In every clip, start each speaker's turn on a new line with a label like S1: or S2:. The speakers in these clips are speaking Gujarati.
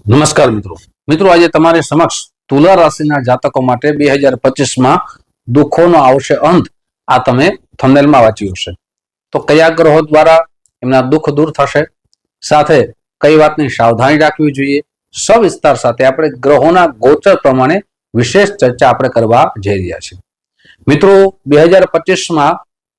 S1: નમસ્કાર મિત્રો આજે તમારી સમક્ષ તુલા રાશિના જાતકો માટે 2025માં દુઃખોનો આવશે અંત આ તમે થંબનેલમાં વાંચ્યું હશે તો કયા ગ્રહો દ્વારા એમના દુઃખ દૂર થશે સાથે કઈ વાતની સાવધાની રાખવી જોઈએ સવિસ્તાર સાથે આપણે ગ્રહોના ગોચર પ્રમાણે વિશેષ ચર્ચા આપણે કરવા જઈ રહ્યા છીએ મિત્રો 2025માં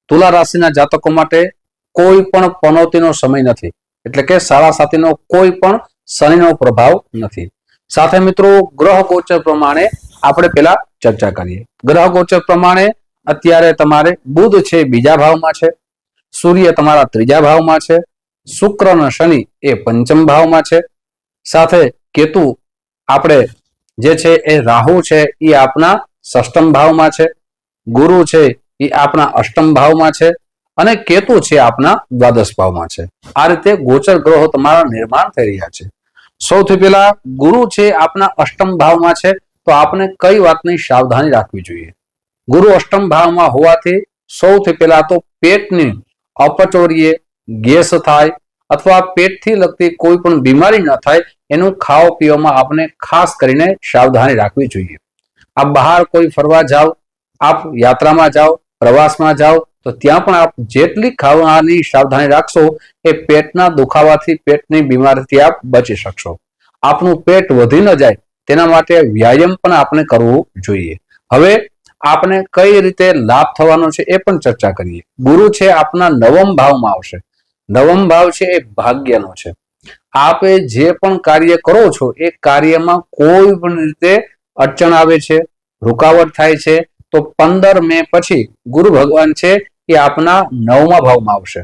S1: તુલા રાશિના જાતકો માટે કોઈ પણ પનોતીનો સમય નથી એટલે કે સાડા સાતીનો કોઈ પણ શનિનો પ્રભાવ નથી સાથે મિત્રો ગ્રહ ગોચર પ્રમાણે આપણે પહેલા ચર્ચા કરીએ ગ્રહ ગોચર પ્રમાણે અત્યારે તમારે બુધ છે બીજા ભાવમાં છે સૂર્ય તમારા ત્રીજા ભાવમાં છે શુક્ર અને શનિ એ પંચમ ભાવમાં છે સાથે કેતુ આપણે જે છે એ રાહુ છે એ આપના ષષ્ઠમ ભાવમાં છે ગુરુ છે એ આપના અષ્ટમ ભાવમાં છે અને કેતુ છે આપના દ્વાદશ ભાવમાં છે આ રીતે ગોચર ગ્રહો તમારા નિર્માણ થઈ રહ્યા છે સૌથી પહેલા ગુરુ છે આપના અષ્ટમ ભાવમાં છે તો આપને કઈ વાતની સાવધાની રાખવી જોઈએ ગુરુ અષ્ટમ ભાવમાં હોવાથી સૌથી પહેલા તો પેટની અપચોરીએ ગેસ થાય અથવા પેટથી લગતી કોઈ પણ બીમારી ન થાય એનું ખાવા પીવામાં આપણે ખાસ કરીને સાવધાની રાખવી જોઈએ આપ બહાર કોઈ ફરવા જાઓ આપ યાત્રામાં જાઓ પ્રવાસમાં જાઓ તો ત્યાં પણ આપ જેટલી ખાવાની સાવધાની રાખશો એ પેટના દુખાવાથી પેટની બીમારીથી આપ બચી શકશો આપનું પેટ વધી ન જાય તેના માટે વ્યાયામ પણ આપણે કરવું જોઈએ હવે આપણે કઈ રીતે લાભ થવાનો છે એ પણ ચર્ચા કરીએ ગુરુ છે આપના નવમ ભાવમાં આવશે નવમ ભાવ છે એ ભાગ્યનો છે આપે જે પણ કાર્ય કરો છો એ કાર્યમાં કોઈ પણ રીતે અડચણ આવે છે રૂકાવટ થાય છે તો 15 મે પછી ગુરુ ભગવાન છે એ આપના નવમા ભાવમાં આવશે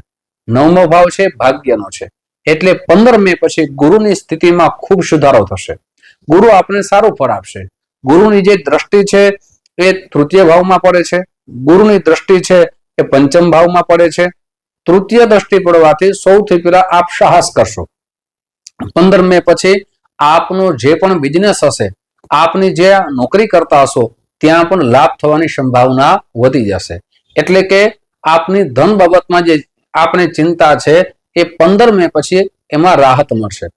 S1: નવમો ભાવ છે ભાગ્યનો છે એટલે 15 મે પછી ગુરુની સ્થિતિમાં ખૂબ સુધારો થશે ગુરુ આપણે સારું ફળ આપશે ગુરુની જે દ્રષ્ટિ છે એ તૃતીય ભાવમાં પડે છે ગુરુની દ્રષ્ટિ છે એ પંચમ ભાવમાં પડે છે તૃતીય દ્રષ્ટિ પડવાથી સૌથી પહેલા આપ સાહસ કરશો 15 મે પછી આપનો જે પણ બિઝનેસ હશે આપની જે નોકરી કરતા હશો ત્યાં પણ લાભ થવાની સંભાવના વધી જશે એટલે કે આપની ધન બાબતમાં જે આપની ચિંતા છે એ 15 મે પછી એમાં રાહત મળશે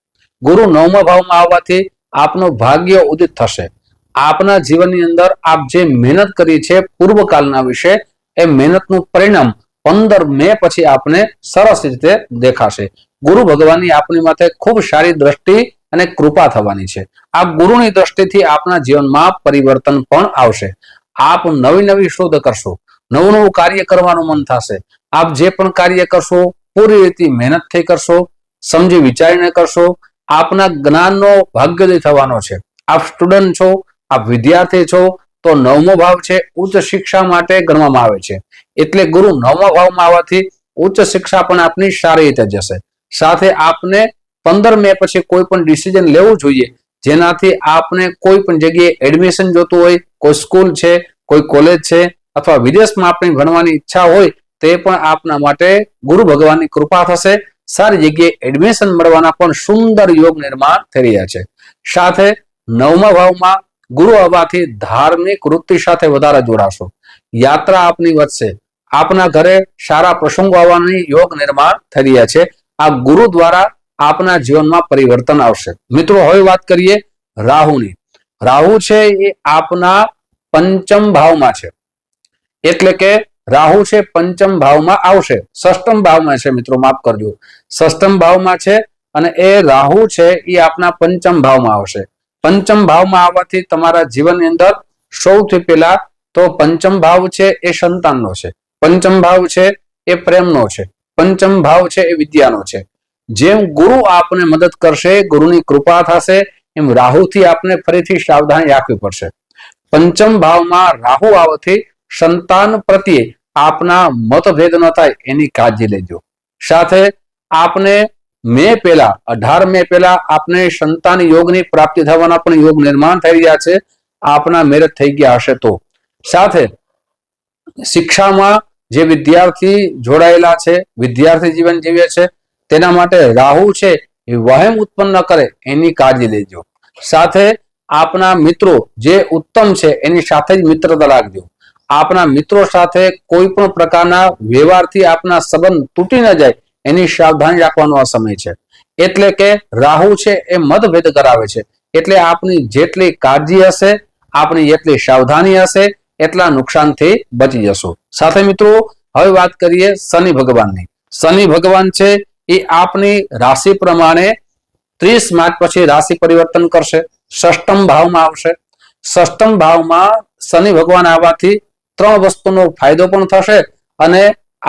S1: ગુરુ નવમા ભાવમાં આવવાથી આપનું ભાગ્ય ઉદિત થશે આપના જીવનની અંદર આપ જે મહેનત કરી છે પૂર્વકાળના વિશે એ મહેનતનું પરિણામ 15 મે પછી આપને સરસ રીતે દેખાશે ગુરુ ભગવાનની આપની માથે ખૂબ સારી દ્રષ્ટિ અને કૃપા થવાની છે આ ગુરુની દ્રષ્ટિથી આપના જીવનમાં પરિવર્તન પણ આવશે આપ નવી શોધ કરશો નવું કાર્ય કરવાનું મન થશે આપ જે પણ કાર્ય કરશો પૂરી રીતે મહેનતથી કરશો સમજી વિચારીને કરશો આપના જ્ઞાનનો ભાગ્યોદય થવાનો છે આપ સ્ટુડન્ટ છો આપ વિદ્યાર્થી છો તો નવમો ભાવ છે ઉચ્ચ શિક્ષા માટે ગણવામાં આવે છે એટલે ગુરુ નવમા ભાવમાં આવવાથી ઉચ્ચ શિક્ષા પણ આપની સારી રીતે જશે સાથે આપને 15 મે પછી કોઈ પણ ડિસિઝન લેવું જોઈએ જેનાથી આપને કોઈ પણ જગ્યાએ એડમિશન જોતું હોય કોઈ સ્કૂલ છે કોઈ કોલેજ છે અથવા વિદેશમાં આપણી ભણવાની ઈચ્છા હોય તે પણ આપના માટે ગુરુ ભગવાનની કૃપા થશે સારી જગ્યાએ એડમિશન મળવાના પણ સુંદર યોગ નિર્માણ થઈ રહ્યા છે સાથે નવમા ભાવમાં ગુરુ આવવાથી ધાર્મિક વૃત્તિ સાથે વધારે જોડાશો યાત્રા આપની વધશે આપના ઘરે સારા પ્રસંગો આવવાની યોગ નિર્માણ થઈ રહ્યા છે આ ગુરુ દ્વારા આપના જીવનમાં પરિવર્તન આવશે મિત્રો હવે વાત કરીએ રાહુની રાહુ છે એ આપના પંચમ ભાવમાં છે એટલે કે રાહુ છે પંચમ ભાવમાં આવશે ષષ્ઠમ ભાવમાં છે મિત્રો માફ કરજો ષષ્ઠમ ભાવમાં છે અને એ રાહુ છે એ આપના પંચમ ભાવમાં આવશે પંચમ ભાવમાં આવવાથી તમારા જીવનની અંદર સૌથી પહેલા તો પંચમ ભાવ છે એ સંતાનનો છે પંચમ ભાવ છે એ પ્રેમનો છે પંચમ ભાવ છે એ વિદ્યાનો છે જેમ ગુરુ આપને મદદ કરશે ગુરુની કૃપા થશે એમ રાહુથી આપને ફરીથી સાવધાની રાખવી પડશે પંચમ ભાવમાં રાહુ આવવાથી સંતાન પ્રત્યે આપના મતભેદ ન થાય એની કાળજી લેજો સાથે આપને મે પહેલા 18 મે પહેલા આપને સંતાન યોગની પ્રાપ્તિ થવાના પણ યોગ નિર્માણ થઈ રહ્યા છે આપના મેરેજ થઈ ગયા હશે તો સાથે શિક્ષામાં જે વિદ્યાર્થી જોડાયેલા છે વિદ્યાર્થી જીવન જીવે છે તેના માટે રાહુ છે એ વહેમ ઉત્પન્ન ન કરે એની કાળજી લેજો સાથે આપના મિત્રો જે ઉત્તમ છે એની સાથે જ મિત્રતા રાખજો આપના મિત્રો સાથે કોઈ પણ પ્રકારના વ્યવહારથી આપના સંબંધ તૂટી ન જાય એની સાવધાની રાખવાનો આ સમય છે એટલે કે રાહુ છે એ મતભેદ કરાવે છે. એટલે આપની જેટલી કાળજી હશે, આપની જેટલી સાવધાની હશે, એટલા નુકસાનથી બચી જશો. સાથે મિત્રો હવે વાત કરીએ શનિ ભગવાનની. શનિ ભગવાન છે એ આપની રાશિ પ્રમાણે 30 માર્ચ પછી રાશિ પરિવર્તન કરશે, ષષ્ટમ ભાવમાં આવશે. ષષ્ટમ ભાવમાં શનિ ભગવાન આવવાથી 3 વસ્તુનો ફાયદો પણ થશે અને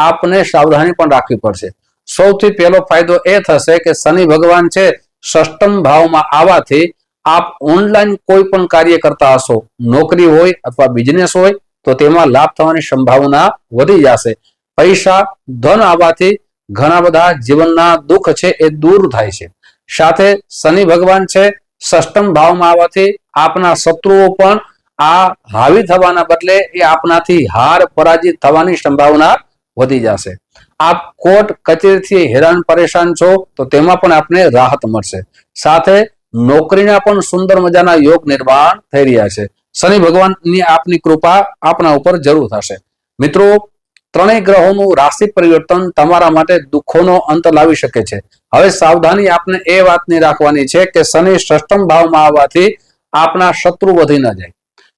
S1: આપને સાવધાની પણ રાખવી પડશે. સૌથી પહેલો ફાયદો એ થશે કે શનિ ભગવાન છે ષષ્ટમ ભાવમાં આવવાથી આપ ઓનલાઈન કોઈ પણ કાર્ય કરતા હશો, નોકરી હોય અથવા બિઝનેસ હોય, તો તેમાં લાભ થવાની સંભાવના વધી જશે. પૈસા ધન આવવાથી ઘણા બધા જીવનના દુઃખ છે એ દૂર થાય છે. સાથે શનિ ભગવાન છે ષષ્ટમ ભાવમાં આવવાથી આપના શત્રુઓ પણ આ હાવી થવાના બદલે એ આપનાથી હાર પરાજિત થવાની સંભાવના વધી જશે. આપ કોર્ટ કચેરીથી હેરાન પરેશાન છો તો તેમાં પણ આપને રાહત મળશે. સાથે નોકરીના પણ સુંદર મજાના યોગ નિર્માણ થઈ રહ્યા છે. શનિ ભગવાનની આપની કૃપા આપના ઉપર જરૂર થશે. મિત્રો, ત્રણેય ગ્રહોનું રાશિ પરિવર્તન તમારા માટે દુઃખોનો અંત લાવી શકે છે. હવે સાવધાની આપને એ વાતની રાખવાની છે કે શનિ ષષ્ટમ ભાવમાં આવવાથી આપના શત્રુ વધી ન જાય.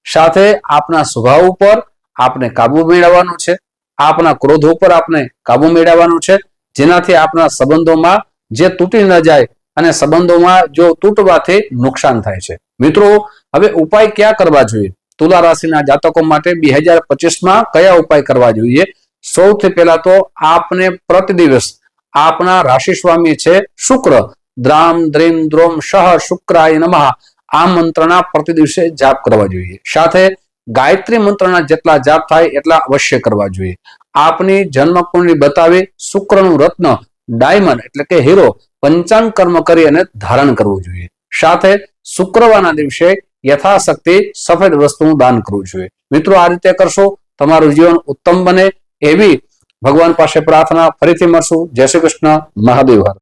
S1: સાથે આપના સ્વભાવ ઉપર આપને કાબુ મેળવવાનો છે, આપના ક્રોધ ઉપર આપને કાબુ મેળવવાનો છે, જેનાથી આપના સંબંધોમાં જે તૂટી ન જાય અને સંબંધોમાં જો તૂટવાથી નુકસાન થાય છે. મિત્રો, હવે ઉપાય ક્યાં કરવા જોઈએ? તુલા રાશિના જાતકો માટે 2025માં કયા ઉપાય કરવા જોઈએ? સૌથી પહેલા તો આપને પ્રતિ દિવસ આપના રાશિ સ્વામી છે શુક્ર, દ્રામ દ્રીમ દ્રોમ શહ શુક્રાય નમઃ, આ મંત્રના પ્રતિ દિવસે જાપ કરવા જોઈએ. સાથે ગાયત્રી મંત્રના જેટલા જાપ થાય એટલા અવશ્ય કરવા જોઈએ. આપની જન્મકુંડળી બતાવી શુક્રનું રત્ન ડાયમંડ એટલે કે હીરો પંચાંગ કર્મ કરી અને ધારણ કરવું જોઈએ. સાથે શુક્રવારના દિવસે યથાશક્તિ સફેદ વસ્તુનું દાન કરવું જોઈએ. મિત્રો, આ રીતે કરશો તમારું જીવન ઉત્તમ બને એવી ભગવાન પાસે પ્રાર્થના. ફરીથી મળશું. જય શ્રી કૃષ્ણ. મહાદેવ હર.